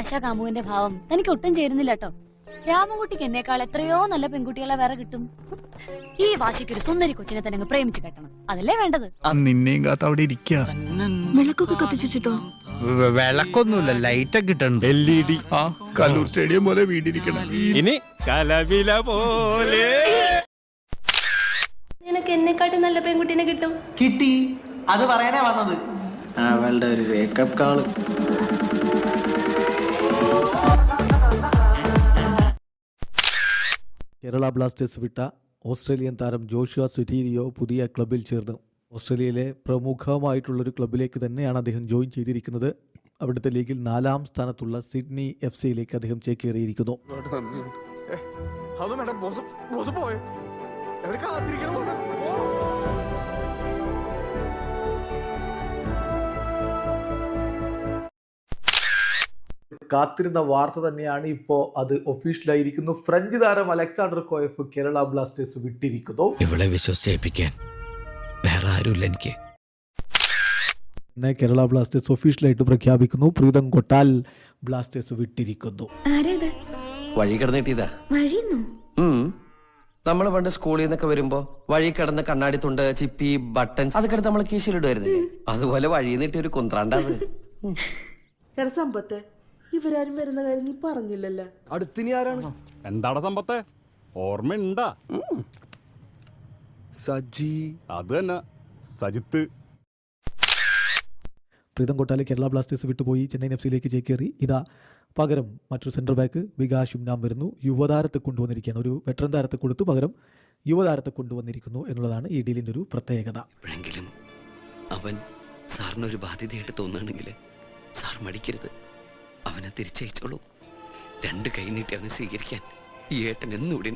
ആശാ കാമുവിന്റെ ഭാവം തനിക്ക് ഒട്ടും ചേരുന്നില്ല കേട്ടോ. രാമൻകുട്ടിക്ക് എന്നേക്കാൾ എത്രയോ നല്ല പെൺകുട്ടികളെ വേറെ കിട്ടും. ഈ വാശിക്കൊരു സുന്ദരി കൊച്ചിനെ തന്നെ പ്രേമിച്ച് കെട്ടണം, അതല്ലേ വേണ്ടത്. നിന്നെയും കാത്ത് അവിടെ ഇരിക്കുക. വിളക്കൊക്കെ കത്തിച്ചിട്ടോ? വിളക്കൊന്നുമില്ല, ലൈറ്റൊക്കെ ഇട്ടുണ്ട്. LED. ആ കല്ലൂർ സ്റ്റേഡിയം പോലെ വീടിരിക്കണം. ഇനി കലവില പോലെ നിനക്ക് എന്നെക്കാട്ടി നല്ല പെൺകുട്ടീനെ കിട്ടും. കിട്ടി, അത് പറയാനാ വന്നത്. അവളുടെ ഒരു വേക്കപ്പ് കാള്. കേരള ബ്ലാസ്റ്റേഴ്സ് വിട്ട ഓസ്ട്രേലിയൻ താരം ജോഷുവ സുറ്റീരിയോ പുതിയ ക്ലബിൽ ചേർന്നു. ഓസ്ട്രേലിയയിലെ പ്രമുഖമായിട്ടുള്ളൊരു ക്ലബിലേക്ക് തന്നെയാണ് അദ്ദേഹം ജോയിൻ ചെയ്തിരിക്കുന്നത്. അവിടുത്തെ ലീഗിൽ 4ാം സ്ഥാനത്തുള്ള സിഡ്നി FC-യിലേക്ക് അദ്ദേഹം ചേക്കേറിയിരിക്കുന്നു. കാത്തിരുന്ന വാർത്ത തന്നെയാണ് ഇപ്പോൾ അത് ഒഫീഷ്യലായിരിക്കുന്നു. ഫ്രഞ്ച് താരം അലക്സാണ്ടർ കോയഫ് കേരള ബ്ലാസ്റ്റേഴ്സ് വിട്ടിരിക്കുന്നു. ഇവളെ വിശ്വസിച്ചേൽപ്പിക്കാൻ വേറെ ആരുമില്ല എനിക്ക്. പിന്നെ കേരള ബ്ലാസ്റ്റേഴ്സ് ഒഫീഷ്യലായിട്ട് പ്രഖ്യാപിക്കുന്നു, പ്രീതം കൊട്ടാൽ ബ്ലാസ്റ്റേഴ്സ് വിട്ടിരിക്കുന്നു. വഴി കിടന്ന് കിട്ടിയതാ. നമ്മൾ പണ്ട് സ്കൂളിൽ നിന്നൊക്കെ വരുമ്പോ വഴി കിടന്ന് കണ്ണാടി തുണ്ട്, ചിപ്പി, ബട്ടൺസ് അതൊക്കെ എടുത്ത് നമ്മൾ കീശയിലിടുമായിരുന്നില്ലേ? അതുപോലെ വഴി നീട്ടി ഒരു കുന്ത്രാണ്ടാണ്. സമ്പത്തെ ഇവരാരും വരുന്ന കാര്യം നീ പറഞ്ഞില്ലല്ലോ. അടുത്തിനി ആരാണ്? എന്താടാ സമ്പത്തെ, ഓർമ്മയുണ്ടാ? സജി, അത് തന്നെ സജിത്ത്. പ്രീതം കൊട്ടാൽ കേരള ബ്ലാസ്റ്റേഴ്സ് വിട്ടുപോയി ചെന്നൈയിൻ FC-യിലേക്ക് ചേക്കേറി. ഇതാ പകരം മറ്റൊരു സെൻട്രൽ ബാക്ക് വികാസ് ഷിംനാം വരുന്നു. യുവതാരത്തെ കൊണ്ടുവന്നിരിക്കുകയാണ്. ഒരു വെറ്ററൻ താരത്തെ കൊടുത്തു പകരം യുവതാരത്തെ കൊണ്ടുവന്നിരിക്കുന്നു എന്നുള്ളതാണ് ഈ ഡീലിൻ്റെ ഒരു പ്രത്യേകത. എപ്പോഴെങ്കിലും അവൻ സാറിനൊരു ബാധ്യതയായിട്ട് തോന്നുകയാണെങ്കിൽ സാർ മടിക്കരുത്, അവനെ തിരിച്ചയച്ചോളൂ. 2 കൈ നീട്ടി അവനെ സ്വീകരിക്കാൻ ഈ ഏട്ടൻ എന്നുകൂടി